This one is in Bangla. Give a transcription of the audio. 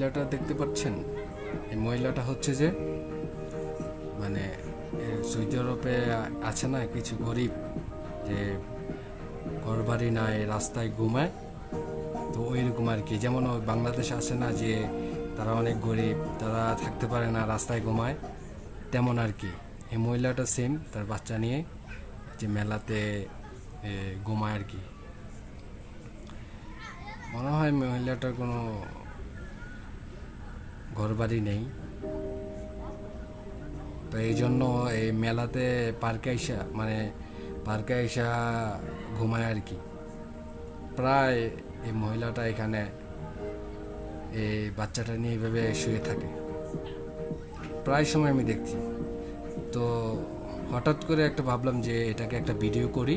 মহিলাটা দেখতে পাচ্ছেন, এই মহিলাটা হচ্ছে যে মানে সৌদি আরবে আছে না কিছু গরিব, যে ঘর বাড়ি নাই, রাস্তায় ঘুমায়। তো ওইরকম আর কি, যেমন ওই বাংলাদেশে আসে না যে তারা অনেক গরিব, তারা থাকতে পারে না, রাস্তায় ঘুমায়, তেমন আর কি। এই মহিলাটা সেম তার বাচ্চা নিয়ে যে মেলাতে ঘুমায় আর কি। মনে হয় মহিলাটার কোনো ঘর বাড়ি নেই, তো এই জন্য এই মেলাতে পার্কে আইসা ঘুমায় আর কি। প্রায় এই মহিলাটা এখানে এই বাচ্চাটা নিয়ে এইভাবে শুয়ে থাকে, প্রায় সময় আমি দেখছি। তো হঠাৎ করে একটা ভাবলাম যে এটাকে একটা ভিডিও করি,